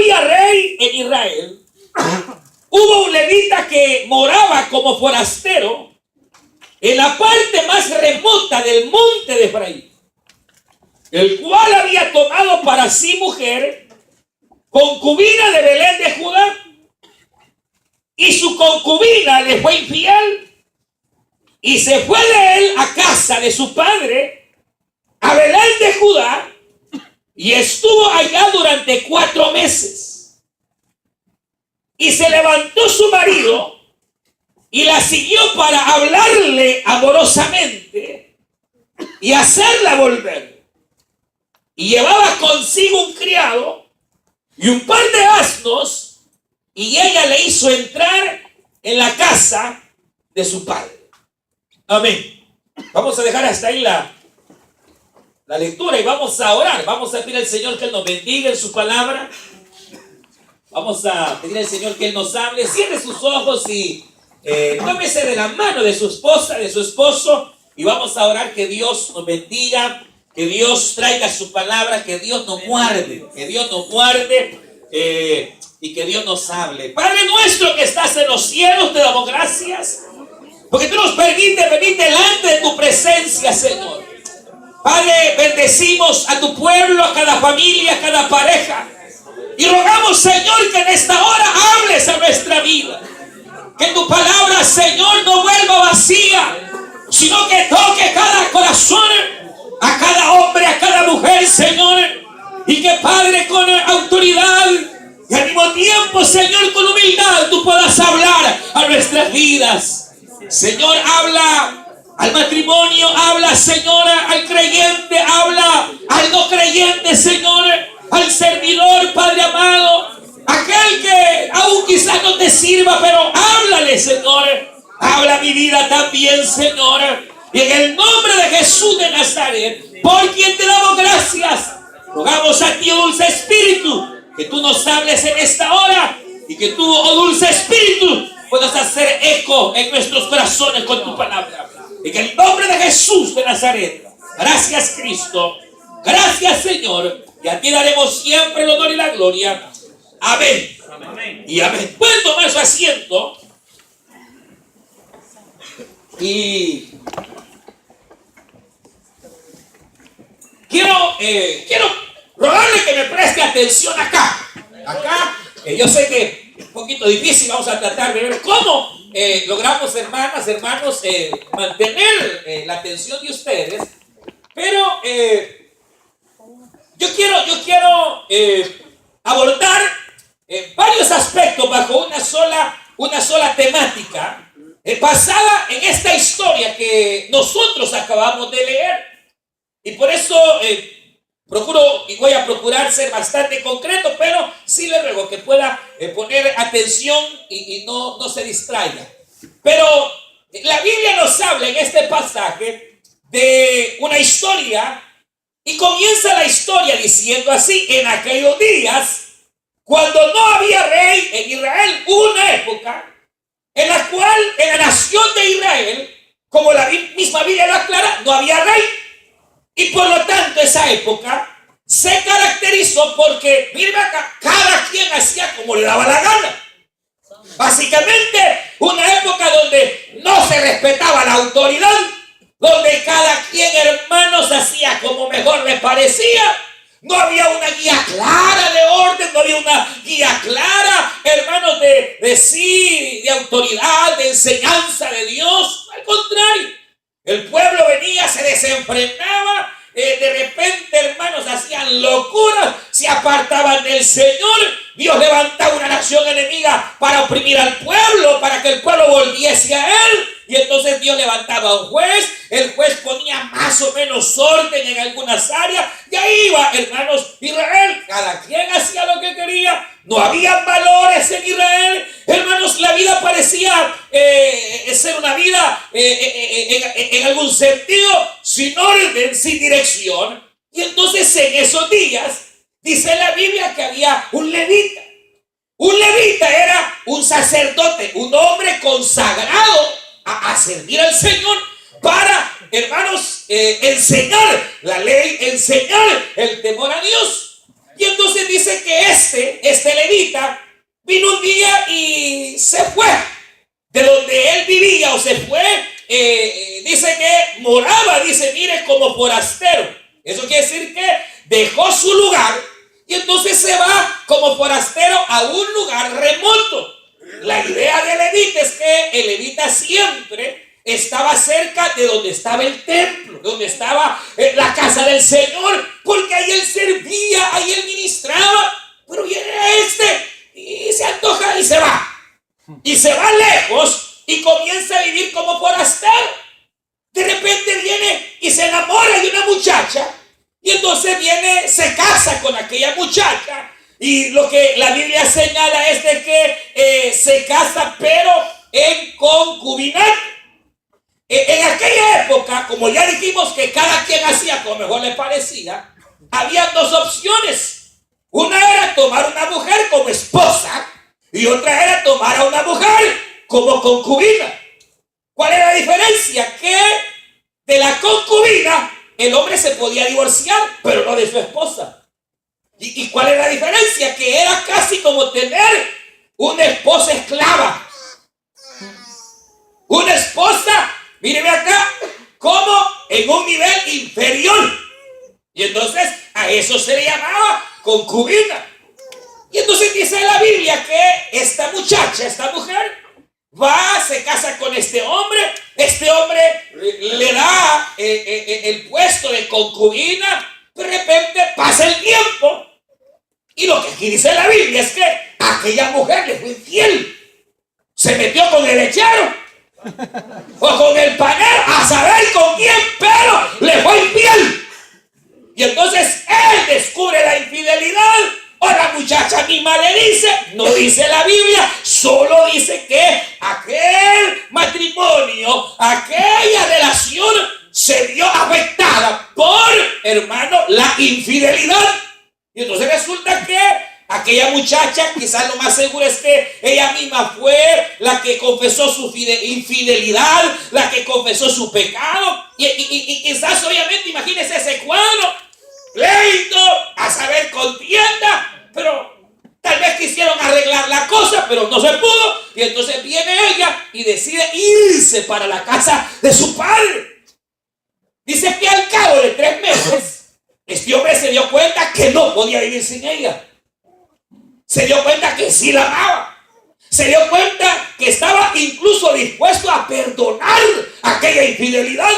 había rey en Israel, hubo un levita que moraba como forastero en la parte más remota del monte de Efraín, el cual había tomado para sí mujer, concubina de Belén de Judá, y su concubina le fue infiel, y se fue de él a casa de su padre, a Belén de Judá, y estuvo allá durante 4 meses. Y se levantó su marido y la siguió para hablarle amorosamente y hacerla volver. Y llevaba consigo un criado y un par de asnos, y ella le hizo entrar en la casa de su padre. Amén. Vamos a dejar hasta ahí la lectura y vamos a orar. Vamos a pedir al Señor que Él nos bendiga en su palabra. Vamos a pedir al Señor que Él nos hable. Cierre sus ojos y tómese de la mano de su esposa, de su esposo, y vamos a orar que Dios nos bendiga, que Dios traiga su palabra, que Dios nos guarde, y que Dios nos hable. Padre nuestro que estás en los cielos, te damos gracias porque tú nos permites venir delante de tu presencia, Señor. Padre, bendecimos a tu pueblo, a cada familia, a cada pareja. Y rogamos, Señor, que en esta hora hables a nuestra vida. Que tu palabra, Señor, no vuelva vacía, sino que toque cada corazón, a cada hombre, a cada mujer, Señor. Y que, Padre, con autoridad y al mismo tiempo, Señor, con humildad, tú puedas hablar a nuestras vidas. Señor, habla al matrimonio, habla, Señor, al creyente, habla al no creyente, Señor, al servidor, Padre amado, aquel que aún quizás no te sirva, pero háblale, Señor, habla mi vida también, Señor, y en el nombre de Jesús de Nazaret, por quien te damos gracias, rogamos a ti, oh dulce Espíritu, que tú nos hables en esta hora, y que tú, oh dulce Espíritu, puedas hacer eco en nuestros corazones con tu palabra. En el nombre de Jesús de Nazaret. Gracias, Cristo. Gracias, Señor. Y a ti daremos siempre el honor y la gloria. Amén. Amén. Y amén. Pueden tomar su asiento. Y quiero rogarle que me preste atención acá. Yo sé que es un poquito difícil. Vamos a tratar de ver cómo logramos, hermanos, mantener la atención de ustedes. Pero yo quiero abordar varios aspectos bajo una sola temática basada en esta historia que nosotros acabamos de leer. Y por eso procuro y voy a procurar ser bastante concreto, pero sí le ruego que pueda poner atención y no se distraiga. Pero la Biblia nos habla en este pasaje de una historia, y comienza la historia diciendo así: en aquellos días, cuando no había rey en Israel, hubo una época en la cual en la nación de Israel, como la misma Biblia lo aclara, no había rey. Y por lo tanto esa época se caracterizó porque, miren acá, cada quien hacía como le daba la gana. Básicamente una época donde no se respetaba la autoridad, donde cada quien, hermanos, hacía como mejor le parecía. No había una guía clara de orden, no había una guía clara, hermanos, de autoridad, de enseñanza de Dios. Al contrario, el pueblo venía, se desenfrenaba, de repente, hermanos, hacían locuras, se apartaban del Señor. Dios levantaba una nación enemiga para oprimir al pueblo, para que el pueblo volviese a Él. Y entonces Dios levantaba un juez, el juez ponía más o menos orden en algunas áreas, y ahí iba, hermanos, Israel, cada quien hacía lo que quería, no había valores en Israel, hermanos, la vida parecía ser una vida en algún sentido sin orden, sin dirección. Y entonces en esos días, dice la Biblia que había un levita. Un levita era un sacerdote, un hombre consagrado a servir al Señor para, hermanos, enseñar la ley, enseñar el temor a Dios. Y entonces dice que este levita vino un día y se fue de donde él vivía, o se fue, dice que moraba, dice, mire, como forastero. Eso quiere decir que dejó su lugar y entonces se va como forastero a un lugar remoto. La idea del levita es que el levita siempre estaba cerca de donde estaba el templo, donde estaba la casa del Señor, porque ahí él servía, ahí él ministraba. Pero viene y se antoja y se va. Y se va lejos y comienza a vivir como forastero. De repente viene y se enamora de una muchacha. Y entonces se casa con aquella muchacha. Y lo que la Biblia señala es de que se casa, pero en concubinato. En aquella época, como ya dijimos que cada quien hacía como mejor le parecía, había dos opciones. Una era tomar una mujer como esposa y otra era tomar a una mujer como concubina. ¿Cuál era la diferencia? Que de la concubina el hombre se podía divorciar, pero no de su esposa. ¿Y cuál era la diferencia? Que era casi como tener una esposa esclava. Una esposa, míreme acá, como en un nivel inferior. Y entonces a eso se le llamaba concubina. Y entonces dice la Biblia que esta muchacha, esta mujer, se casa con este hombre le da el puesto de concubina. De repente pasa el tiempo y lo que aquí dice la Biblia es que aquella mujer le fue infiel. Se metió con el lechero o con el panero, a saber con quién, pero le fue infiel. Y entonces él descubre la infidelidad. O la muchacha misma le dice, no dice la Biblia, solo dice que aquel matrimonio, aquella relación se vio afectada por, hermano, la infidelidad. Y entonces resulta que aquella muchacha, quizás lo más seguro es que ella misma fue la que confesó su infidelidad, la que confesó su pecado. Y quizás, obviamente, imagínense ese cuadro, pleito, a saber, contienda. Pero tal vez quisieron arreglar la cosa, pero no se pudo. Y entonces viene ella y decide irse para la casa de su padre. Dice que al cabo de 3 meses, este hombre se dio cuenta que no podía vivir sin ella. Se dio cuenta que sí la amaba. Se dio cuenta que estaba incluso dispuesto a perdonar aquella infidelidad.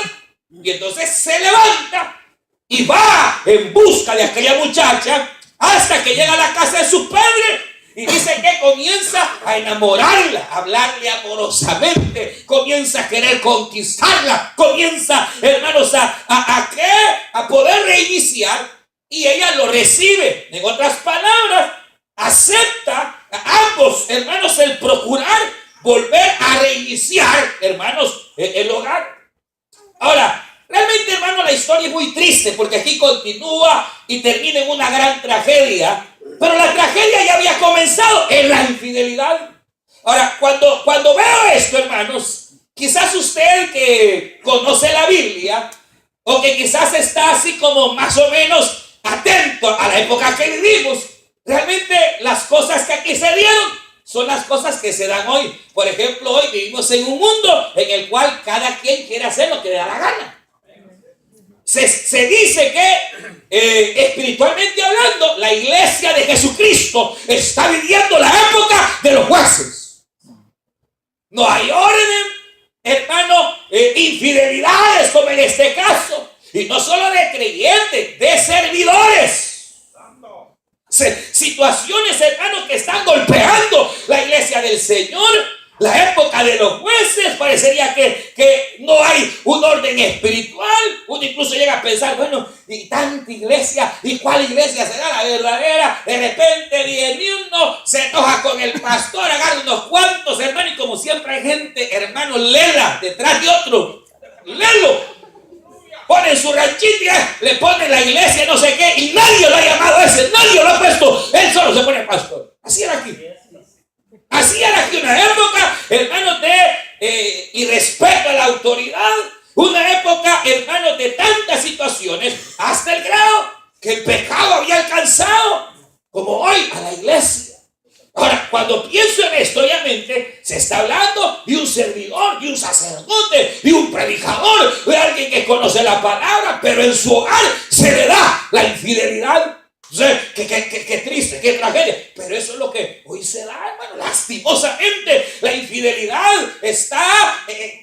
Y entonces se levanta y va en busca de aquella muchacha hasta que llega a la casa de su padre. Y dice que comienza a enamorarla, a hablarle amorosamente, comienza a querer conquistarla, comienza, hermanos, a poder reiniciar, y ella lo recibe. En otras palabras, acepta a ambos, hermanos, el procurar volver a reiniciar, hermanos, el hogar. Ahora, realmente, hermano, la historia es muy triste porque aquí continúa y termina en una gran tragedia. Pero la tragedia ya había comenzado en la infidelidad. Ahora, cuando veo esto, hermanos, quizás usted que conoce la Biblia o que quizás está así como más o menos atento a la época que vivimos, realmente las cosas que aquí se dieron son las cosas que se dan hoy. Por ejemplo, hoy vivimos en un mundo en el cual cada quien quiere hacer lo que le da la gana. Se dice que espiritualmente hablando, la iglesia de Jesucristo está viviendo la época de los jueces. No hay orden, hermano, infidelidades como en este caso. Y no solo de creyentes, de servidores. Situaciones, hermanos, que están golpeando la iglesia del Señor. La época de los jueces, parecería que no hay un orden espiritual. Uno incluso llega a pensar, bueno, y tanta iglesia, ¿y cuál iglesia será la verdadera? De repente viene uno, se enoja con el pastor, agarra unos cuantos, hermano, y como siempre hay gente, hermano, lela detrás de otro. Lelo. Ponen su ranchita, le ponen la iglesia, no sé qué, y nadie lo ha llamado a ese, nadie lo ha puesto, él solo se pone pastor. Así era aquí. Así era aquí una época, hermanos, de irrespeto a la autoridad. Una época, hermanos, de tantas situaciones, hasta el grado que el pecado había alcanzado como hoy a la iglesia. Ahora, cuando pienso en esto, obviamente, se está hablando de un servidor, de un sacerdote, de un predicador, de alguien que conoce la palabra, pero en su hogar se le da la infidelidad. Qué triste, qué tragedia. Pero eso es lo que hoy se da, hermano. Lastimosamente, la infidelidad está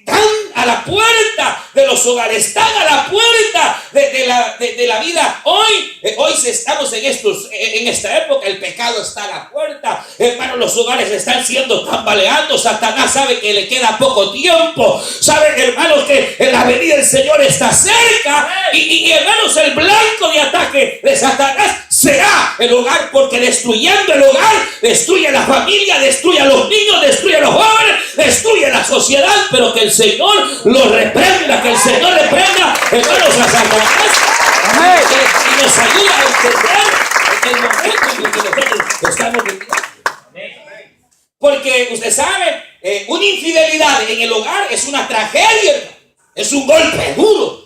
tan a la puerta de los hogares, están a la puerta de la vida. Hoy estamos en esta época, el pecado está a la puerta. Hermano, los hogares están siendo tambaleando. Satanás sabe que le queda poco tiempo. Saben, hermanos, que la venida del Señor está cerca. Y hermanos, el blanco de ataque de Satanás será el hogar, porque destruyendo el hogar, destruye la familia, destruye a los niños, destruye a los jóvenes, destruye la sociedad. Pero que el Señor lo reprenda, que el Señor reprenda, hermanos, a Satanás, y nos ayuda a entender el momento en el que nosotros estamos viviendo. Porque usted sabe, una infidelidad en el hogar es una tragedia, es un golpe duro.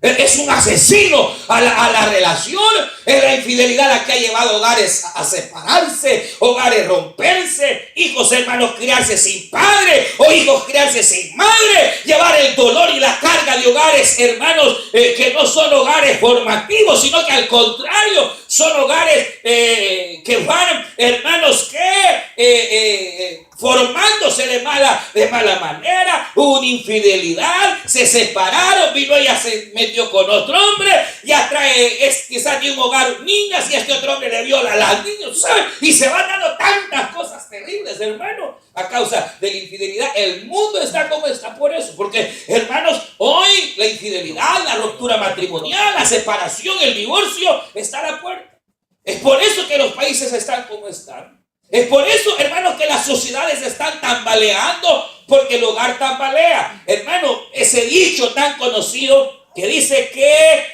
Es un asesino a la relación. Es la infidelidad la que ha llevado hogares a separarse, hogares romperse, hijos, hermanos, criarse sin padre, o hijos criarse sin madre, llevar el dolor y la carga de hogares, hermanos, que no son hogares formativos, sino que al contrario son hogares que van, hermanos, que formándose de mala manera. Hubo una infidelidad, se separaron, vino ella, se metió con otro hombre, ya trae quizás de un hogar niñas, y este otro hombre le viola a las niñas, ¿sabes? Y se van dando tantas cosas terribles, hermano, a causa de la infidelidad. El mundo está como está por eso, porque, hermanos, hoy la infidelidad, la ruptura matrimonial, la separación, el divorcio está a la puerta. Es por eso que los países están como están. Es por eso, hermanos, que las sociedades están tambaleando, porque el hogar tambalea. Hermano, ese dicho tan conocido que dice que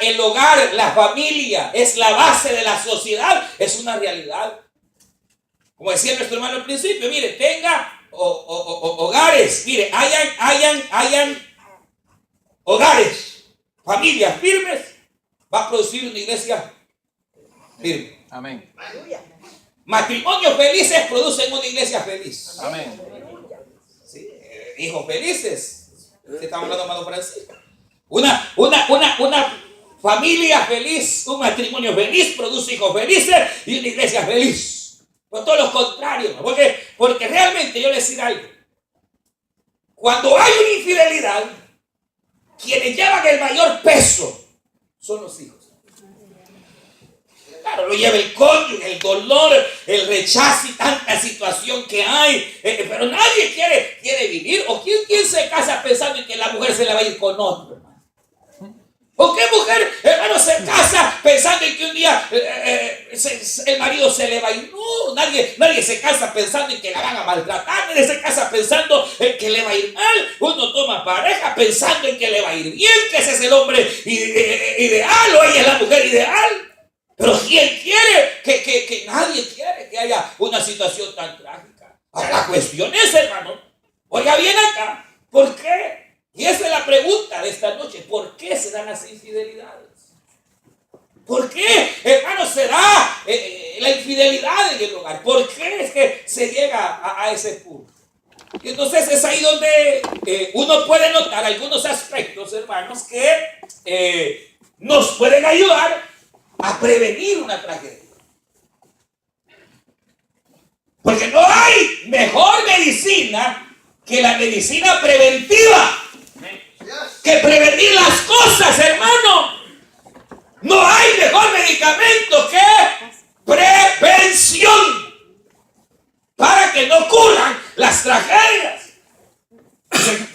el hogar, la familia, es la base de la sociedad, es una realidad. Como decía nuestro hermano al principio, mire, tenga hogares, mire, hayan hogares, familias firmes, va a producir una iglesia firme. Amén. Matrimonios felices producen una iglesia feliz. Amén. ¿Sí? Hijos felices. Estamos hablando, hermano Francisco. Una familia feliz, un matrimonio feliz produce hijos felices y una iglesia feliz. Por todo lo contrario. Porque realmente yo les decir algo. Cuando hay una infidelidad, quienes llevan el mayor peso son los hijos. Claro, lo lleva el cónyuge, el dolor, el rechazo y tanta situación que hay. Pero nadie quiere vivir. ¿O quién se casa pensando en que la mujer se le va a ir con otro, hermano? ¿O qué mujer, hermano, se casa pensando en que un día el marido se le va a ir? No, nadie se casa pensando en que la van a maltratar. Nadie se casa pensando en que le va a ir mal. Uno toma pareja pensando en que le va a ir bien, que ese es el hombre ideal o ella es la mujer ideal. Pero ¿quién quiere? Que nadie quiere que haya una situación tan trágica. Ahora la cuestión es, hermano, oiga bien acá, ¿por qué? Y esa es la pregunta de esta noche. ¿Por qué se dan las infidelidades? ¿Por qué, hermano, se da la infidelidad en el hogar? ¿Por qué es que se llega a ese punto? Y entonces es ahí donde uno puede notar algunos aspectos, hermanos, que nos pueden ayudar a prevenir una tragedia. Porque no hay mejor medicina que la medicina preventiva. Que prevenir las cosas, hermano. No hay mejor medicamento que prevención para que no ocurran las tragedias.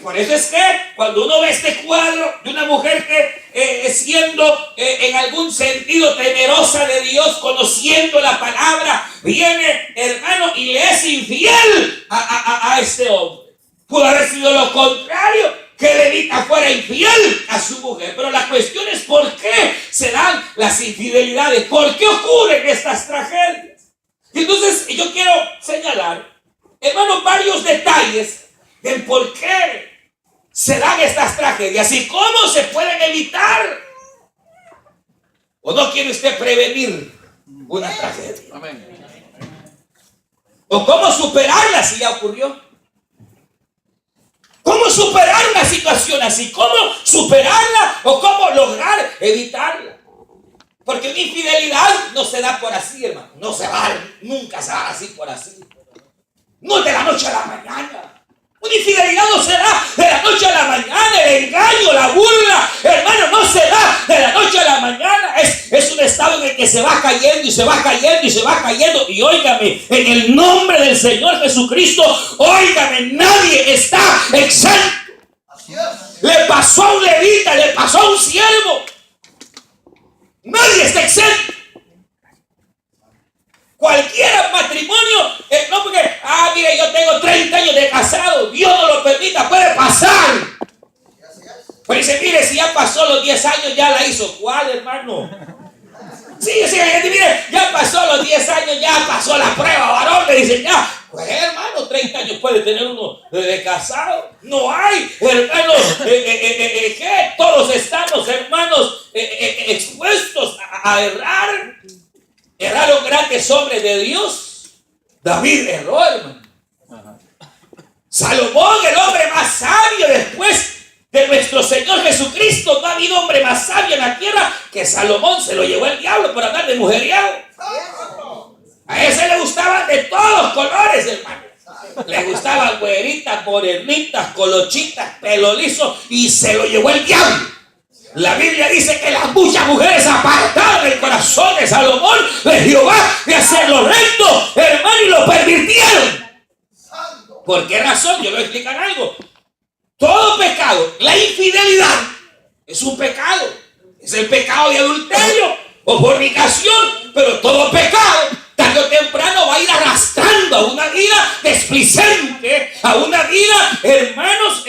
Por eso es que cuando uno ve este cuadro de una mujer que siendo en algún sentido temerosa de Dios, conociendo la palabra, viene, hermano, y le es infiel a este hombre. Pudo haber sido lo contrario, que Levita fuera infiel a su mujer. Pero la cuestión es por qué se dan las infidelidades, por qué ocurren estas tragedias. Y entonces yo quiero señalar, hermano, varios detalles del por qué se dan estas tragedias y cómo se pueden evitar. ¿O no quiere usted prevenir una tragedia. ¿O cómo superarla si ya ocurrió? ¿Cómo superar una situación así? ¿Cómo superarla o cómo lograr evitarla? Porque una infidelidad no se da por así, hermano. No se va, nunca se va así por así. No es de la noche a la mañana. Una infidelidad no se da de la noche a la mañana. El engaño, la burla, hermano, no se da de la noche a la mañana. Es un estado en el que se va cayendo y se va cayendo y se va cayendo. Y óigame, en el nombre del Señor Jesucristo, óigame, nadie está exento. Le pasó a un levita, le pasó a un siervo. Nadie está exento. Cualquier matrimonio, no porque, mire, yo tengo 30 años de casado, Dios no lo permita, puede pasar. Pero dice, mire, si ya pasó los 10 años, ya la hizo. ¿Cuál, hermano? Sí, mire, ya pasó los 10 años, ya pasó la prueba, varón. Le dicen, ya, pues hermano, 30 años puede tener uno de casado. No hay, hermanos, que todos estamos, hermanos, expuestos a errar. Erraron grandes hombres de Dios. David erró, hermano. Salomón, el hombre más sabio después de nuestro Señor Jesucristo. No ha habido hombre más sabio en la tierra que Salomón. Se lo llevó el diablo por andar de mujeriado. A ese le gustaban de todos colores, hermano. Le gustaban güeritas, morenitas, colochitas, pelo liso, y se lo llevó el diablo. La Biblia dice que las muchas mujeres apartaron el corazón de Salomón, de Jehová, de hacer lo recto, hermano, y lo pervirtieron. ¿Por qué razón? Yo le voy a explicar algo. Todo pecado, la infidelidad, es un pecado. Es el pecado de adulterio o fornicación, pero todo pecado, tarde o temprano, va a ir arrastrando a una vida desplicente, a una vida, hermanos,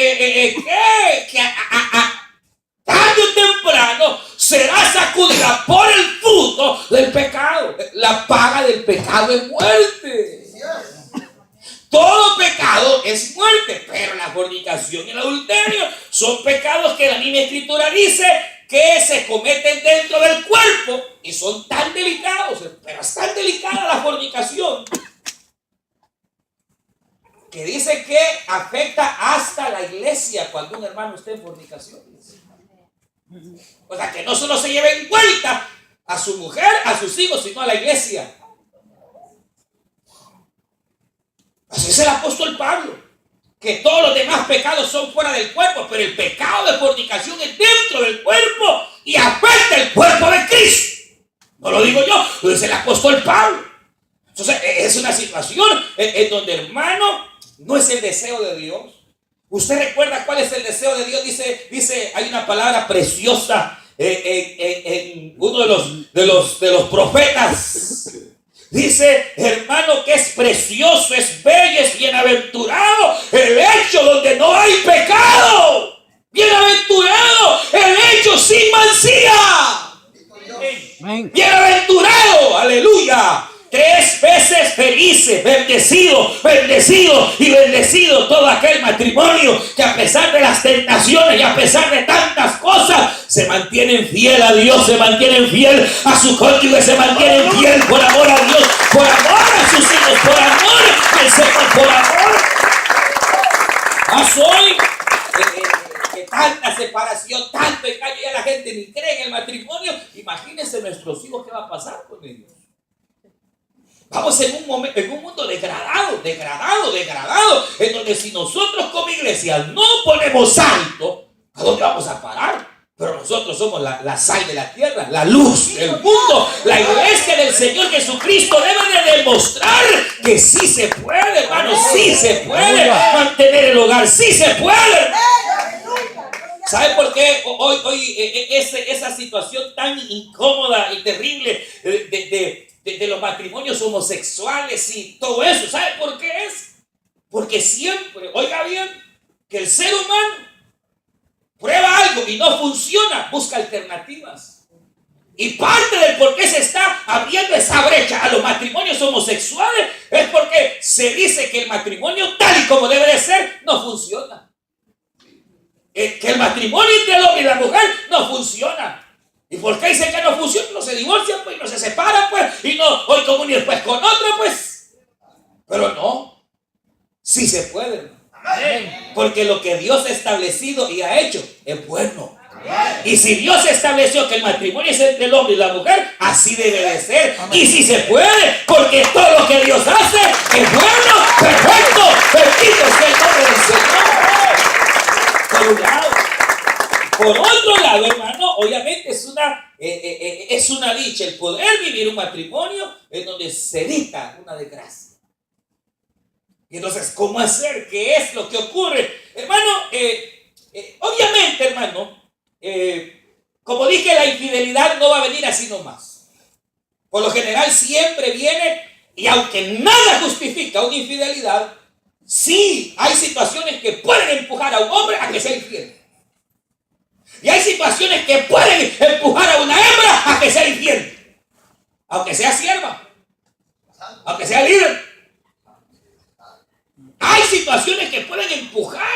tarde o temprano será sacudida por el fruto del pecado. La paga del pecado es muerte. Todo pecado es muerte, pero la fornicación y el adulterio son pecados que la misma Escritura dice que se cometen dentro del cuerpo y son tan delicados, pero es tan delicada la fornicación que dice que afecta hasta la iglesia cuando un hermano esté en fornicación. O sea, que no solo se lleve en cuenta a su mujer, a sus hijos, sino a la iglesia. Así es el apóstol Pablo, que todos los demás pecados son fuera del cuerpo, pero el pecado de fornicación es dentro del cuerpo y afecta el cuerpo de Cristo. No lo digo yo, lo dice el apóstol Pablo. Entonces es una situación en donde, hermano, no es el deseo de Dios. ¿Usted recuerda cuál es el deseo de Dios? Dice, hay una palabra preciosa en uno de los profetas. Dice, hermano, que es precioso, es bello, es bienaventurado el hecho donde no hay pecado. Bienaventurado el hecho sin mancilla. Bienaventurado, aleluya. 3 veces felices, bendecido y bendecido todo aquel matrimonio que a pesar de las tentaciones y a pesar de tantas cosas se mantienen fiel a Dios, se mantienen fiel a su cónyuge, se mantienen fiel por amor a Dios, por amor a sus hijos, por amor al Señor, por amor. Más hoy que tanta separación, tanto engaño, ya la gente ni cree en el matrimonio. Imagínense nuestros hijos, ¿qué va a pasar con ellos? Vamos en un mundo degradado, en donde si nosotros como iglesia no ponemos alto, ¿a dónde vamos a parar? Pero nosotros somos la sal de la tierra, la luz del mundo. La iglesia del Señor Jesucristo debe de demostrar que sí se puede, hermano, sí se puede mantener el hogar, sí se puede. ¿Sabe por qué hoy esa situación tan incómoda y terrible de los matrimonios homosexuales y todo eso? ¿Sabe por qué es? Porque siempre, oiga bien, que el ser humano prueba algo y no funciona, busca alternativas. Y parte del por qué se está abriendo esa brecha a los matrimonios homosexuales es porque se dice que el matrimonio tal y como debe de ser no funciona. Que el matrimonio entre el hombre y la mujer no funciona. ¿Y por qué dicen que no funciona? No se divorcian, pues, no se separan, pues, y no hoy con uno y después con otro, pues. Pero no, sí se puede, hermano. Porque lo que Dios ha establecido y ha hecho es bueno. Y si Dios estableció que el matrimonio es entre el hombre y la mujer, así debe de ser. Y si se puede, porque todo lo que Dios hace es bueno, perfecto, bendito sea el nombre del Señor. Por un lado. Por otro lado, hermano, obviamente es una dicha el poder vivir un matrimonio en donde se evita una desgracia. Y entonces, ¿cómo hacer? ¿Qué es lo que ocurre? Hermano, obviamente, hermano, como dije, la infidelidad no va a venir así nomás. Por lo general siempre viene, y aunque nada justifica una infidelidad, sí hay situaciones que pueden empujar a un hombre a que sea infiel. Y hay situaciones que pueden empujar a una hembra a que sea infiel. Aunque sea sierva, aunque sea líder. Hay situaciones que pueden empujar,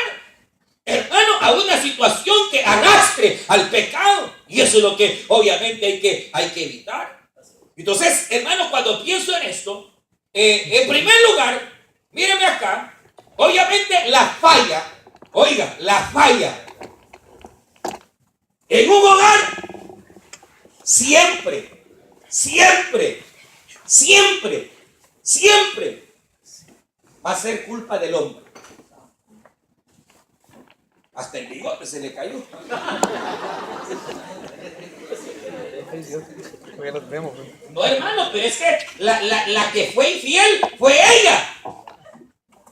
hermano, a una situación que arrastre al pecado. Y eso es lo que obviamente hay que evitar. Entonces, hermano, cuando pienso en esto, en primer lugar, míreme acá, obviamente la falla en un hogar siempre va a ser culpa del hombre. Hasta el bigote se le cayó. No, hermano, pero es que la que fue infiel fue ella.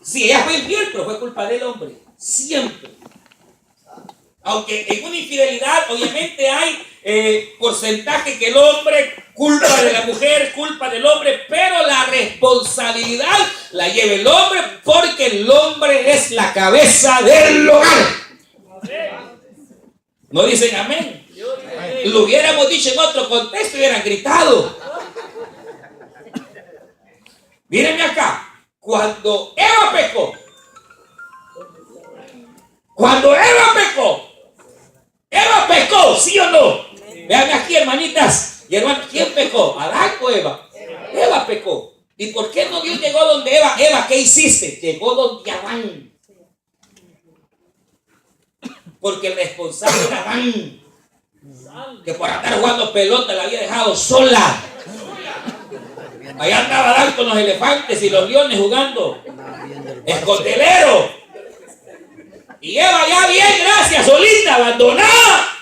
Sí, ella fue infiel, pero fue culpa del hombre. Siempre. Aunque en una infidelidad obviamente hay porcentaje que el hombre, culpa de la mujer, culpa del hombre, pero la responsabilidad la lleva el hombre porque el hombre es la cabeza del hogar. ¿No dicen amén? Lo hubiéramos dicho en otro contexto y hubieran gritado. Mírenme acá, cuando Eva pecó, Eva pecó, ¿sí o no? Vean aquí, hermanitas y hermanos, ¿quién pecó? ¿Adán o Eva? Eva pecó. ¿Y por qué no Dios llegó donde Eva? Eva, ¿qué hiciste? Llegó donde Adán. Porque el responsable era Adán, que por andar jugando pelota la había dejado sola. Allá andaba Adán con los elefantes y los leones jugando escotelero. Y Eva ya bien, gracias, solita, abandonada.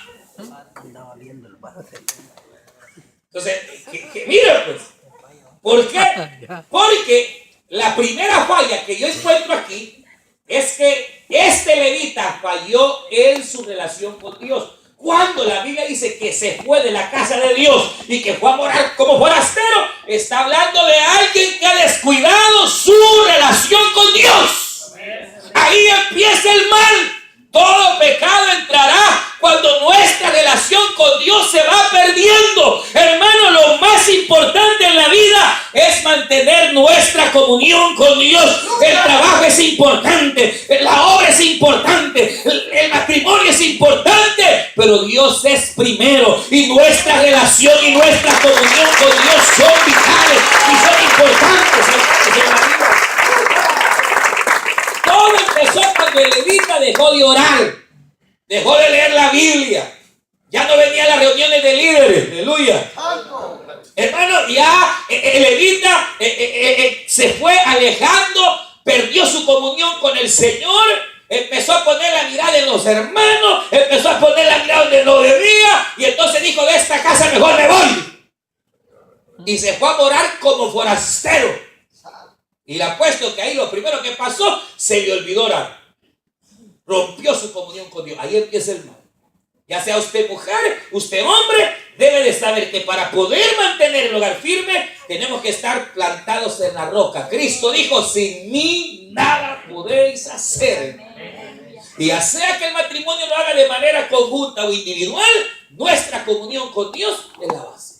Entonces, miren pues, ¿por qué? Porque la primera falla que yo encuentro aquí es que este levita falló en su relación con Dios. Cuando la Biblia dice que se fue de la casa de Dios y que fue a morar como forastero, está hablando de alguien que ha descuidado su relación con Dios. Ahí empieza el mal. Todo pecado entrará cuando nuestra relación con Dios se va perdiendo. Hermano, lo más importante en la vida es mantener nuestra comunión con Dios. El trabajo es importante, la obra es importante, el matrimonio es importante, pero Dios es primero y nuestra relación y nuestra comunión con Dios son vitales y son importantes en la vida. Todo empezó cuando el levita dejó de orar, dejó de leer la Biblia, ya no venía a las reuniones de líderes, aleluya. Hermano, ya el levita se fue alejando, perdió su comunión con el Señor, empezó a poner la mirada en los hermanos, empezó a poner la mirada donde no debía, y entonces dijo: de esta casa mejor me voy. Y se fue a morar como forastero. Y le apuesto que ahí lo primero que pasó, se le olvidó orar. Rompió su comunión con Dios. Ahí empieza el mal. Ya sea usted mujer, usted hombre, debe de saber que para poder mantener el hogar firme, tenemos que estar plantados en la roca. Cristo dijo: sin mí nada podéis hacer. Y ya sea que el matrimonio lo haga de manera conjunta o individual, nuestra comunión con Dios es la base.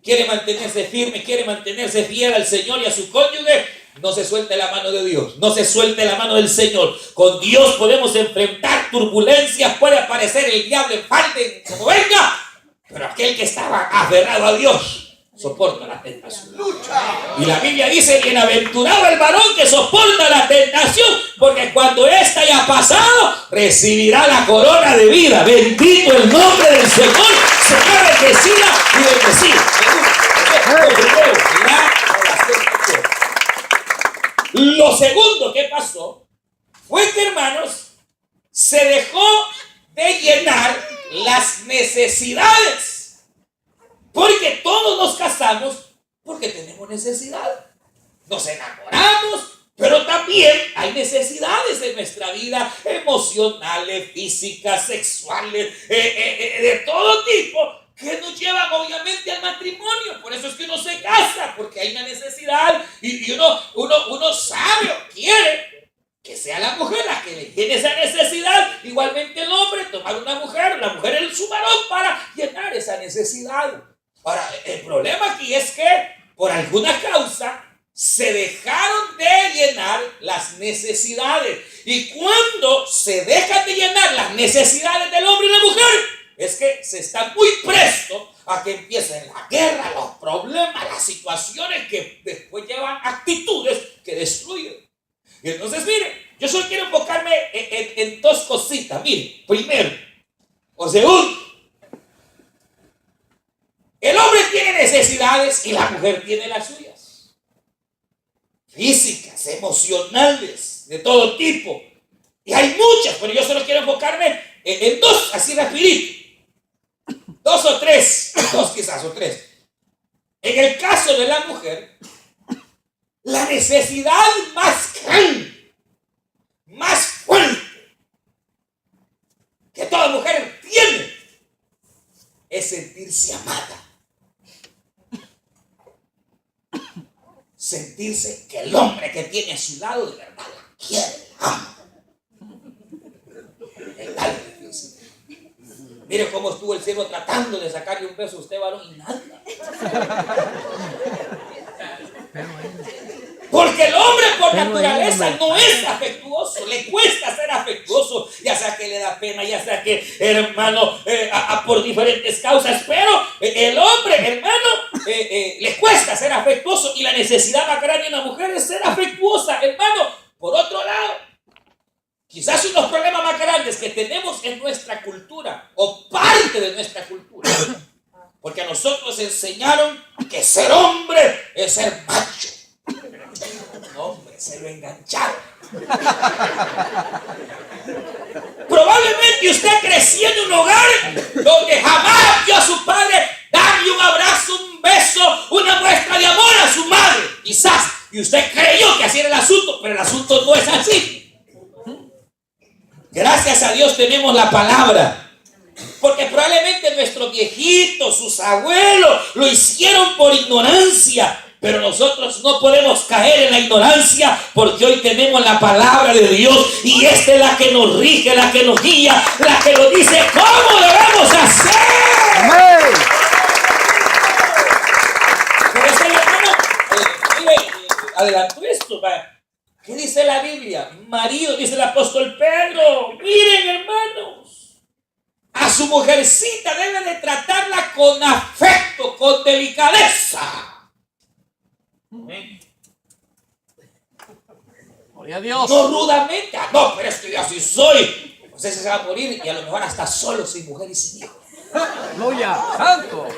Quiere mantenerse firme, quiere mantenerse fiel al Señor y a su cónyuge, no se suelte la mano de Dios, no se suelte la mano del Señor. Con Dios podemos enfrentar turbulencias, puede aparecer el diablo en falde como venga, Pero aquel que estaba aferrado a Dios soporta la tentación. Y la Biblia dice: bienaventurado el varón que soporta la tentación, porque cuando ésta haya pasado, recibirá la corona de vida. Bendito el nombre del Señor. Será bendecida y bendecida. Lo segundo que pasó fue que, hermanos, se dejó de llenar las necesidades. Porque todos nos casamos porque tenemos necesidad. Nos enamoramos, pero también hay necesidades en nuestra vida, emocionales, físicas, sexuales, de todo tipo, que nos llevan obviamente al matrimonio. Por eso es que uno se casa, porque hay una necesidad y uno sabe o quiere que sea la mujer la que le tiene esa necesidad. Igualmente el hombre, tomar una mujer, la mujer es su varón para llenar esa necesidad. Ahora, el problema aquí es que por alguna causa se dejaron de llenar las necesidades. Y cuando se dejan de llenar las necesidades del hombre y la mujer, es que se está muy presto a que empiecen la guerra, los problemas, las situaciones que después llevan actitudes que destruyen. Y entonces, miren, yo solo quiero enfocarme en dos cositas. Miren, primero o segundo, el hombre tiene necesidades y la mujer tiene las suyas. Físicas, emocionales, de todo tipo. Y hay muchas, pero yo solo quiero enfocarme en dos, así rapidito. Dos o tres, dos quizás o tres. En el caso de la mujer, la necesidad más grande, más fuerte, que toda mujer tiene, es sentirse amada. Sentirse que el hombre que tiene a su lado de verdad la quiere, la ama. Es algo difícil. Mire cómo estuvo el cielo tratando de sacarle un beso a usted, varón, y nada. Porque el hombre por naturaleza no es afectuoso, le cuesta ser afectuoso, ya sea que le da pena, ya sea que, hermano, por diferentes causas, pero el hombre, hermano, le cuesta ser afectuoso, y la necesidad más grande de una mujer es ser afectuosa, hermano. Por otro lado, quizás unos problemas más grandes que tenemos en nuestra cultura, o parte de nuestra cultura, porque a nosotros enseñaron que ser hombre es ser macho. No, hombre, se lo engancharon. Probablemente usted creció en un hogar donde jamás vio a su padre darle un abrazo, un beso, una muestra de amor a su madre, quizás, y usted creyó que así era el asunto, pero el asunto no es así. Gracias a Dios tenemos la palabra, porque probablemente nuestros viejitos, sus abuelos, lo hicieron por ignorancia. Pero nosotros no podemos caer en la ignorancia, porque hoy tenemos la palabra de Dios, y esta es la que nos rige, la que nos guía, la que nos dice cómo debemos hacer. Amén. Por eso, hermano, adelanto esto. ¿Qué dice la Biblia? Marido, dice el apóstol Pedro, miren, hermanos, a su mujercita debe de tratarla con afecto, con delicadeza. Gloria a Dios. No rudamente. No, pero es que yo así soy. Pues ese se va a morir, y a lo mejor hasta solo, sin mujer y sin hijo. Gloria. Santo.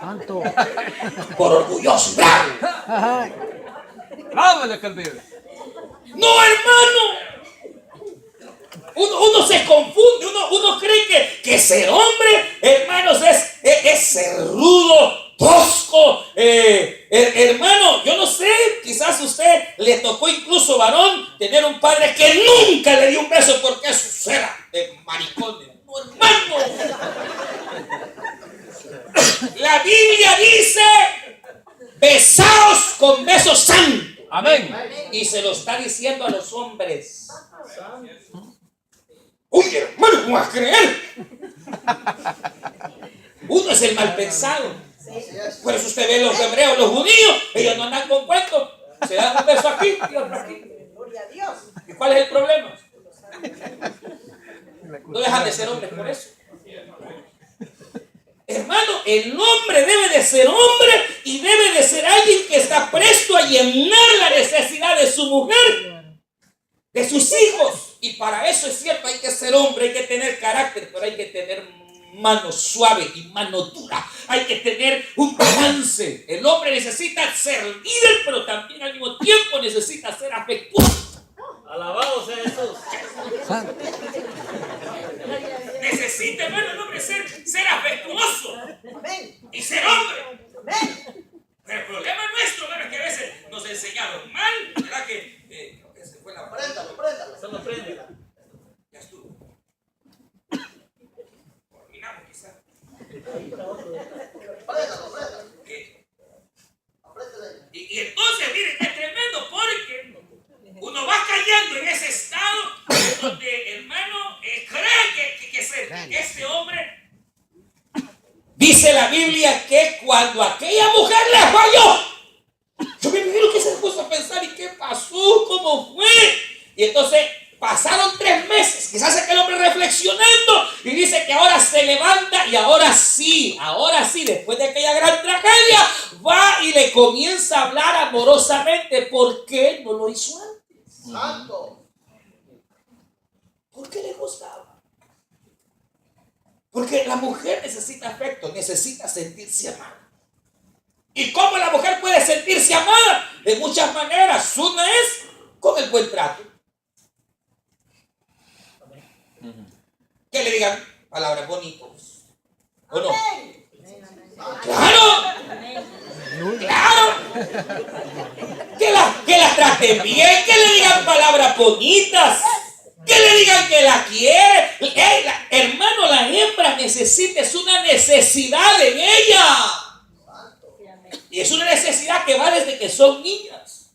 Santo. Por orgulloso y bravo. Lábale que vive. No, hermano. Uno se confunde. Uno cree que ser hombre, hermanos, es ser rudo, tosco. Hermano, yo no sé, quizás usted le tocó incluso, varón, tener un padre que nunca le dio un beso porque eso era de maricones. No, hermano. La Biblia dice: besaos con besos santos. Amén. Y se lo está diciendo a los hombres. Uy, hermano, ¿cómo vas a creer? Uno es el mal pensado. Por eso usted ve los hebreos, los judíos, ellos no andan con cuentos. Se dan un beso aquí y otro aquí. ¿Y cuál es el problema? No dejan de ser hombres por eso. Hermano, el hombre debe de ser hombre y debe de ser alguien que está presto a llenar la necesidad de su mujer, de sus hijos. Y para eso es cierto, hay que ser hombre, hay que tener carácter, pero hay que tener mano suave y mano dura. Hay que tener un balance. El hombre necesita ser líder, pero también al mismo tiempo necesita ser afectuoso. Alabado sea Jesús. Necesita, hermano, el hombre ser afectuoso y ser hombre. Pero el problema nuestro, hermano, es que a veces nos enseñaron mal, ¿verdad? Creo que se fue la... Préndalo. Solo préndela. Ya estuvo. Terminamos quizás. Y entonces, miren, es tremendo porque uno va cayendo en ese estado donde, hermano, cree que este hombre, dice la Biblia que cuando aquella mujer le falló, yo me imagino que se puso a pensar, ¿y qué pasó? ¿Cómo fue? Y entonces pasaron 3 meses, quizás aquel hombre reflexionando y dice que ahora se levanta y ahora sí, después de aquella gran tragedia, va y le comienza a hablar amorosamente. ¿Por qué no lo hizo antes? Santo. ¿Por qué le gustaba? Porque la mujer necesita afecto, necesita sentirse amada. ¿Y cómo la mujer puede sentirse amada? De muchas maneras. Una es con el buen trato. Que le digan palabras bonitas. ¿O no? ¡Claro! ¡Claro! Que la traten bien, que le digan palabras bonitas. Que le digan que la quiere. Hermano, la hembra necesita, es una necesidad en ella. Y es una necesidad que va desde que son niñas.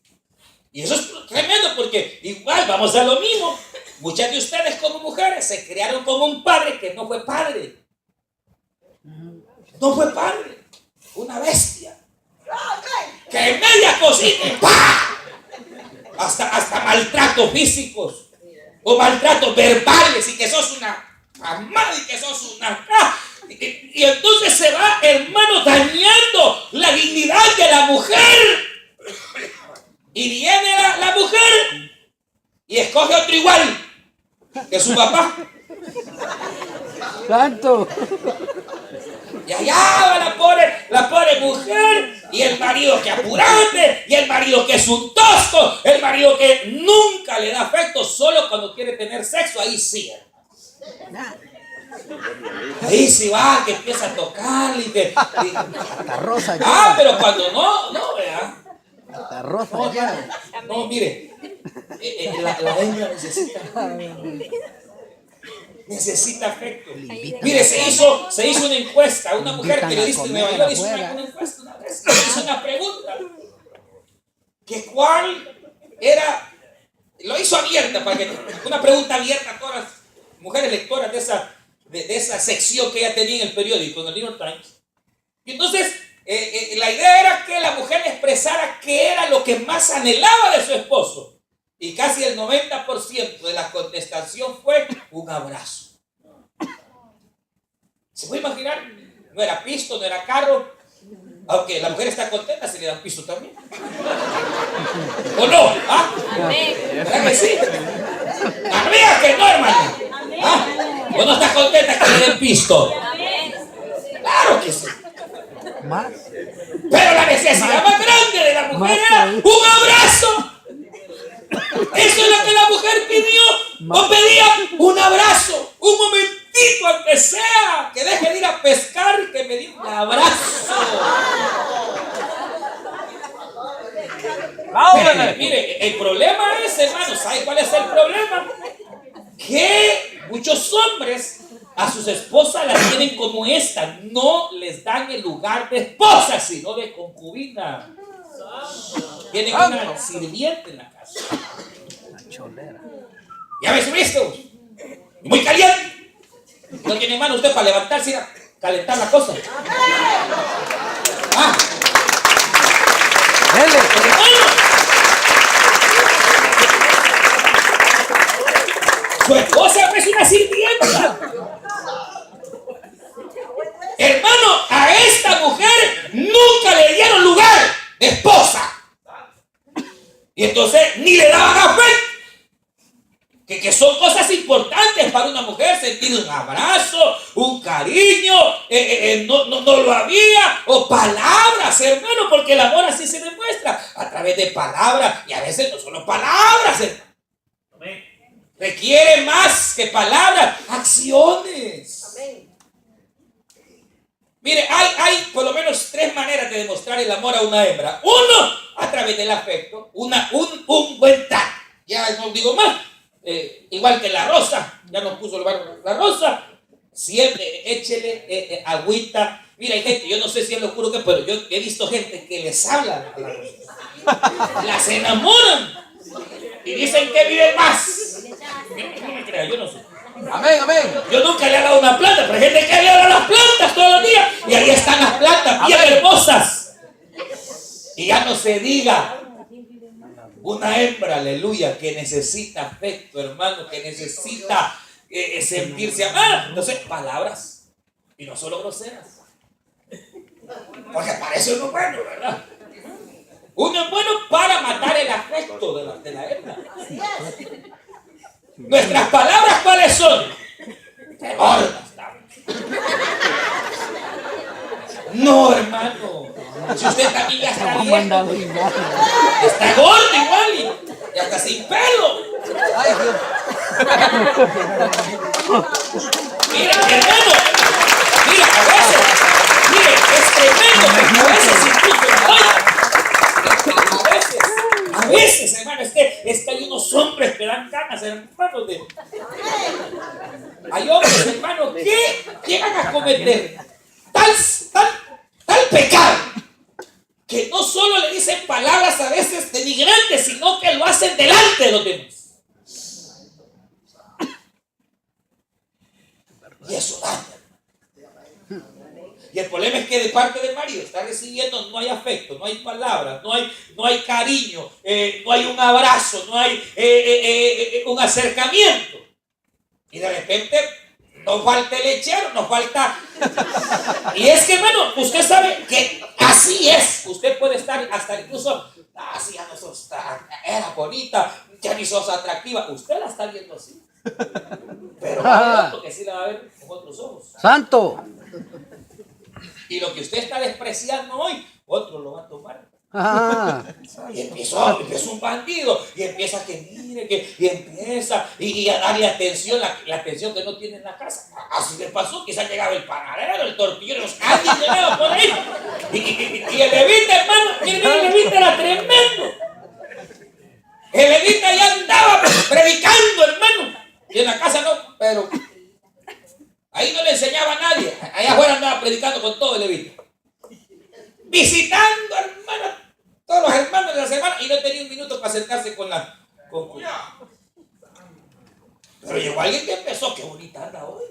Y eso es tremendo porque igual vamos a lo mismo. Muchas de ustedes como mujeres se criaron con un padre que no fue padre. No fue padre. Una bestia. Que en media cosita, ¡pah! Hasta maltratos físicos. O maltratos verbales. Y que sos una amada y que sos una... Y entonces se va, hermano, dañando la dignidad de la mujer. Y viene la mujer y escoge otro igual que su papá. Santo. Y allá va la pobre mujer, y el marido que apurante, y el marido que es un tosco, el marido que nunca le da afecto, solo cuando quiere tener sexo, ahí sí. Ahí sí va, que empieza a tocarle Hasta rosa ya. pero cuando no, vea. Hasta rosa ya. No, mire, la hembra necesita afecto. Mire, se hizo una encuesta, una mujer periodista en Nueva York hizo una encuesta una vez, hizo una pregunta, que cuál era, lo hizo abierta, una pregunta abierta a todas las mujeres lectoras de esa sección que ella tenía en el periódico, en el New York Times. Y entonces, la idea era que la mujer expresara qué era lo que más anhelaba de su esposo. Y casi el 90% de la contestación fue un abrazo. ¿Se puede imaginar? No era pisto, no era carro. Aunque la mujer está contenta, se le dan pisto también. ¿O no? ¿Ah? ¿Verdad que sí? ¡Amiga que no, hermano! ¿Ah? ¿O no estás contenta que le den pisto? ¡Claro que sí! Más. Pero la necesidad más grande de la mujer era un abrazo. Eso es lo que la mujer pidió. O pedía un abrazo, un momentito, aunque sea, que deje de ir a pescar y que me dé un abrazo. Mire, el problema es, hermano, ¿sabe cuál es el problema? Que muchos hombres a sus esposas las tienen como esta, no les dan el lugar de esposa, sino de concubina. Tienen una sirvienta en la casa. La cholera. ¿Ya ves visto? Muy caliente. No tiene mano usted para levantarse y a calentar la cosa. Ah. Dele. Su esposa es una sirvienta. Hermano, a Entonces, ni le daban afecto. Que son cosas importantes para una mujer, sentir un abrazo, un cariño, no lo había, o palabras, hermano, porque el amor así se demuestra, a través de palabras, y a veces no solo palabras, hermano. Amén. Requiere más que palabras, acciones. Amén. Mire, hay por lo menos 3 maneras de demostrar el amor a una hembra. Uno, a través del afecto, un buen trato. Ya no digo más. Igual que la rosa, ya nos puso el barro la rosa, siempre échele agüita. Mira, hay gente, yo no sé si es lo juro que, pero yo he visto gente que les habla a la rosa, las enamoran y dicen que viven más. No me crean, yo no sé. Amén, amén. Yo nunca le he dado una planta, pero hay gente que le habla a las plantas todos los días y ahí están las plantas bien hermosas. Y ya no se diga. Una hembra, aleluya, que necesita afecto, hermano, que necesita sentirse amada. Entonces, palabras, y no solo groseras. Porque parece uno bueno, ¿verdad? Uno es bueno para matar el afecto de la hembra. Nuestras palabras, ¿cuáles son? ¡Qué gorda está! No, hermano. Si usted también ya está viejo, está gordo igual y hasta sin pelo. Ay, Dios. Mire, hermano, mire, a veces, mire, es tremendo, porque a veces incluso a veces, hermano, es que hay unos hombres que dan ganas, hermano, hay hombres, hermano, que llegan a cometer tal pecado, que no solo le dicen palabras a veces denigrantes, sino que lo hacen delante de los demás. Y eso daña. Y el problema es que de parte del marido está recibiendo, no hay afecto, no hay palabras, no hay cariño, no hay un abrazo, no hay un acercamiento. Y de repente nos falta el lechero, nos falta... Y es que, hermano, usted sabe que así es. Usted puede estar hasta incluso, así ya no sos, era bonita, ya ni sos atractiva. Usted la está viendo así. Pero otro que sí la va a ver con otros ojos. Santo. Y lo que usted está despreciando hoy, otro lo va a tomar. Ah. Y empezó un bandido y empieza que mire, y empieza y a darle atención, la atención que no tiene en la casa. Así le pasó, quizás llegaba el panadero, el tortillero, alguien llegaba por ahí. Y el levita, hermano, el levita era tremendo. El levita ya andaba predicando, hermano. Y en la casa no, pero ahí no le enseñaba a nadie. Allá afuera andaba predicando con todo el levita. Visitando, hermano, todos los hermanos de la semana y no tenía un minuto para sentarse con pero llegó alguien que empezó, qué bonita anda hoy.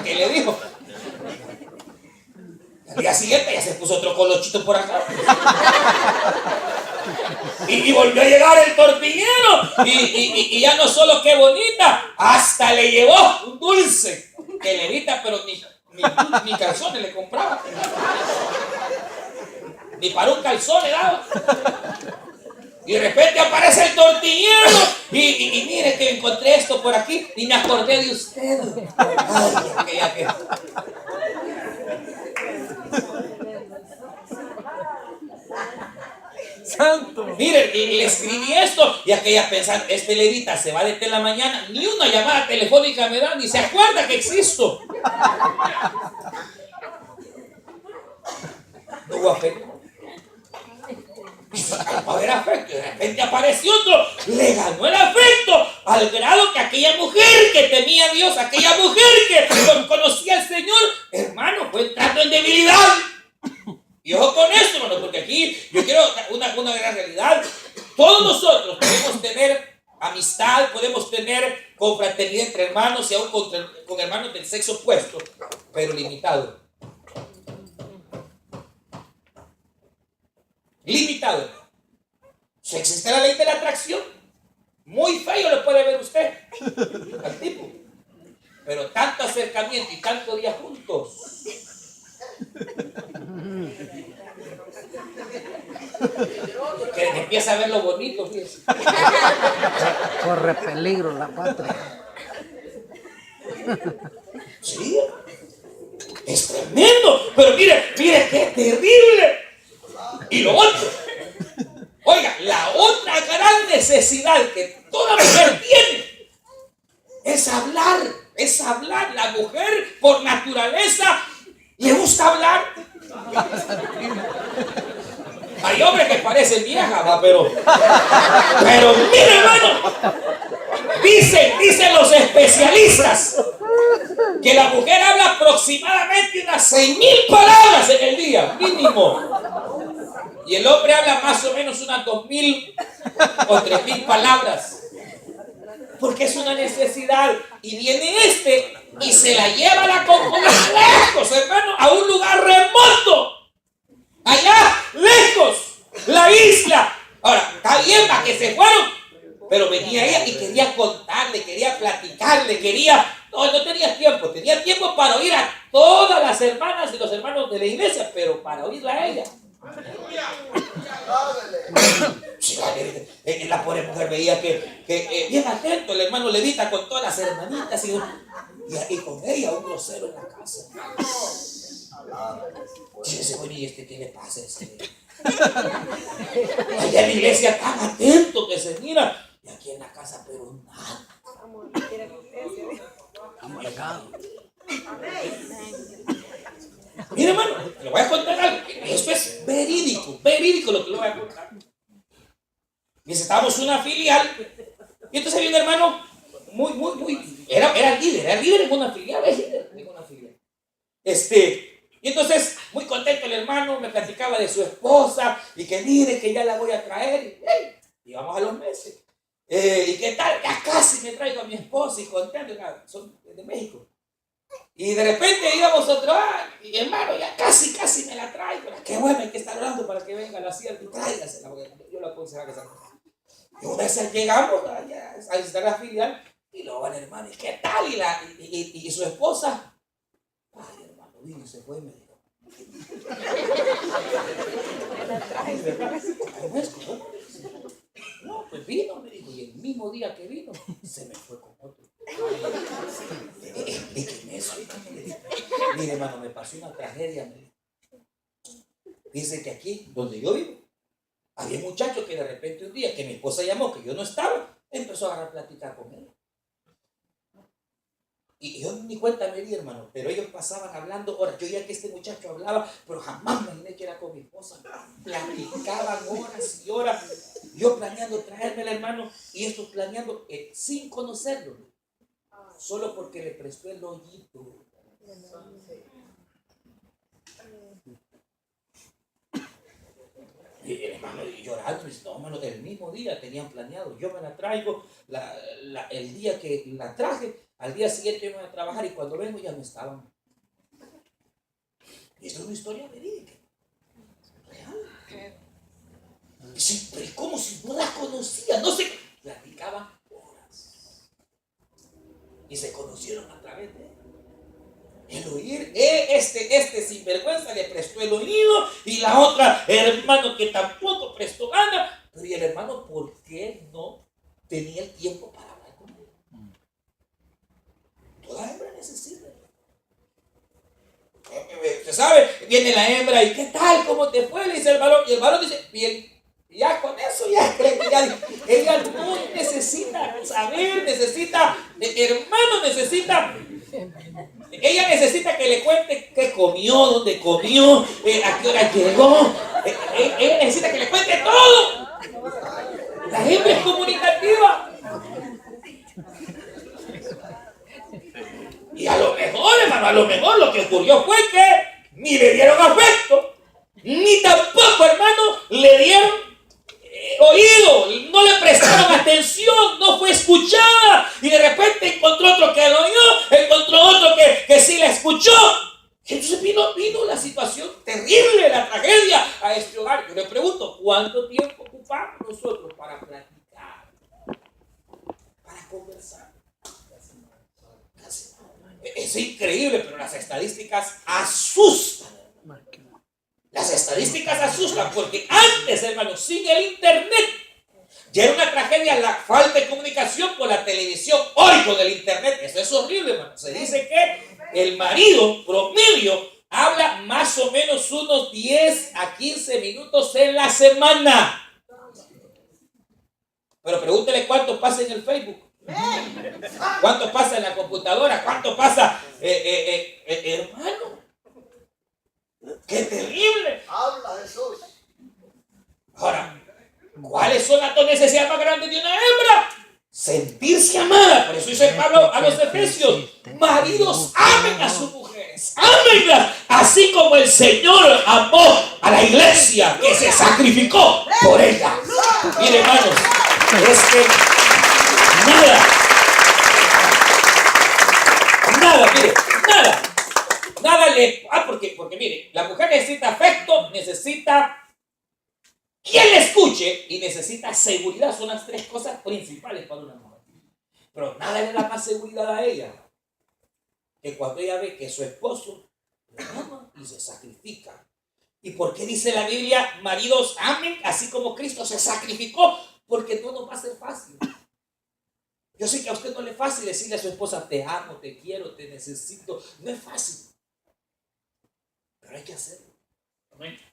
¿Qué le dijo? Al día siguiente ya se puso otro colochito por acá. Y volvió a llegar el tortillero y ya no solo qué bonita, hasta le llevó un dulce que le evita, pero ni calzones le compraba. Ni para un calzón le daba. Y de repente aparece el tortillero y mire que encontré esto por aquí y me acordé de usted. Ay, aquella que... Santo. Mire, le escribí esto y aquella pensando, este levita se va desde la mañana, ni una llamada telefónica me da, ni se acuerda que existo. No hubo afecto. A ver, afecto. De repente apareció otro, le ganó el afecto al grado que aquella mujer que temía a Dios, aquella mujer que conocía al Señor, hermano, fue entrando en debilidad. Y ojo con esto, hermano, porque aquí yo quiero una gran realidad. Todos nosotros podemos tener amistad, podemos tener confraternidad entre hermanos y aún con hermanos del sexo opuesto, pero limitado. Limitado. Si existe la ley de la atracción, muy feo lo puede ver usted al tipo, pero tanto acercamiento y tanto día juntos. Que empieza a ver lo bonito, fíjese. Corre peligro la patria. Sí, es tremendo. Pero mire qué terrible. Y lo otro, oiga, la otra gran necesidad que toda mujer tiene es hablar. La mujer por naturaleza le gusta hablar. Hay hombres que parecen viejas, ¿va? Pero mire, hermano, dicen los especialistas que la mujer habla aproximadamente unas 6,000 palabras en el día, mínimo. Y el hombre habla más o menos unas 2,000 o 3,000 palabras. Porque es una necesidad. Y viene y se la lleva a la concubina lejos, hermano, a un lugar remoto. Allá, lejos, la isla. Ahora, está bien, para que se fueron. Pero venía ella y quería contarle, quería platicarle, no tenía tiempo. Tenía tiempo para oír a todas las hermanas y los hermanos de la iglesia, pero para oírla a ella. Sí, la pobre mujer veía que bien atento el hermano levita con todas las hermanitas y con ella un grosero en la casa. Y dice, bueno, ¿y qué le pasa a ese? Allá en la iglesia tan atento que se mira, y aquí en la casa, pero nada. Mire, hermano, le voy a contar algo. Esto es verídico lo que le voy a contar. Dice, estábamos en una filial, y entonces había un hermano era líder en una filial, y entonces, muy contento el hermano, me platicaba de su esposa, y que mire, que ya la voy a traer, y vamos a los meses. ¿Y qué tal? Ya casi me traigo a mi esposa, y contento, son de México. Y de repente íbamos otro año, y hermano, ya casi me la traigo. Qué bueno, hay que estar orando para que venga la sierva y tráigasela, porque yo la aconsejaba que se la. Y una vez llegamos a visitar la filial, y luego el hermano, ¿y qué tal? Y su esposa, ay, hermano, vino y se fue y me dijo. No, pues vino, me dijo, y el mismo día que vino, se me fue con otro. Explíqueme eso. Mire, hermano, me pasó una tragedia. Dice que aquí, donde yo vivo, había un muchacho que de repente un día que mi esposa llamó, que yo no estaba, empezó a agarrar a platicar con él. Y yo ni cuenta me di, hermano, pero ellos pasaban hablando. Ahora, yo ya que este muchacho hablaba, pero jamás me imaginé que era con mi esposa. Platicaban horas y horas. Yo planeando traérmela, hermano, y estos planeando sin conocerlo. Solo porque le prestó el hoyito. Y el hermano llorando, dice, no, hermano, el mismo día tenían planeado, yo me la traigo, el día que la traje, al día siguiente yo me voy a trabajar y cuando vengo ya no estaban. Y esto es una historia verídica, real. Dice, pero ¿cómo si no la conocía? No se platicaban horas. Y se conocieron a través de él. El oír, este sinvergüenza le prestó el oído y la otra, hermano, que tampoco prestó gana. Pero y el hermano, ¿por qué no tenía el tiempo para hablar con él? Toda hembra necesita. Usted sabe, viene la hembra y ¿qué tal? ¿Cómo te fue? Le dice el varón. Y el varón dice, bien. Y ya con eso, ella no necesita saber, ella necesita que le cuente qué comió, dónde comió, a qué hora llegó. Ella necesita que le cuente todo. La hembra es comunicativa. Y a lo mejor, hermano, lo que ocurrió fue que ni le dieron afecto, ni tampoco, hermano, le dieron oído, no le prestaron atención, no fue escuchada, y de repente encontró otro que lo oyó, encontró otro que sí la escuchó. Entonces vino la situación terrible, la tragedia a este hogar. Yo le pregunto, ¿cuánto tiempo ocupamos nosotros para platicar, para conversar? Es increíble, pero las estadísticas asustan. Las estadísticas asustan porque antes, hermanos, sin el internet, ya era una tragedia la falta de comunicación por la televisión. Hoy con el internet, eso es horrible, hermano. Se dice que el marido promedio habla más o menos unos 10 a 15 minutos en la semana. Pero pregúntele cuánto pasa en el Facebook, cuánto pasa en la computadora, cuánto pasa, hermano. ¡Qué terrible! Habla Jesús. Ahora, ¿cuáles son las dos necesidades más grandes de una hembra? Sentirse amada. Por eso dice Pablo a los Efesios: maridos, amen a sus mujeres, ámenlas, así como el Señor amó a la iglesia, que se sacrificó por ella. Mire, hermanos, es que nada le... porque mire, la mujer necesita afecto, necesita quien le escuche y necesita seguridad. Son las tres cosas principales para una mujer. Pero nada le da más seguridad a ella que cuando ella ve que su esposo la ama y se sacrifica. ¿Y por qué dice la Biblia, maridos, amen así como Cristo se sacrificó? Porque no nos va a ser fácil. Yo sé que a usted no le es fácil decirle a su esposa: te amo, te quiero, te necesito. No es fácil. Pero hay que hacerlo.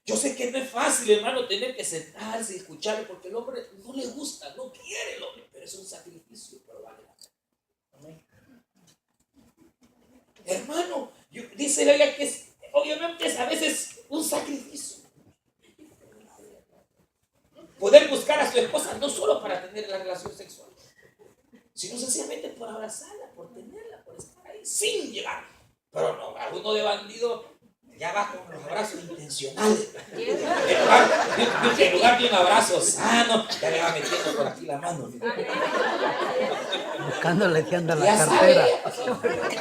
Yo sé que no es fácil, hermano, tener que sentarse y escucharlo, porque el hombre no le gusta, no quiere el hombre, pero es un sacrificio, pero vale la pena. Hermano, dice la Biblia que obviamente es a veces un sacrificio. Poder buscar a su esposa no solo para tener la relación sexual, sino sencillamente por abrazarla, por tenerla, por estar ahí, sin llegar. Pero no, a uno de bandido ya va con los abrazos intencionales. En lugar de un abrazo sano, ya le va metiendo por aquí la mano. Buscándole que anda la Ya cartera. sabe.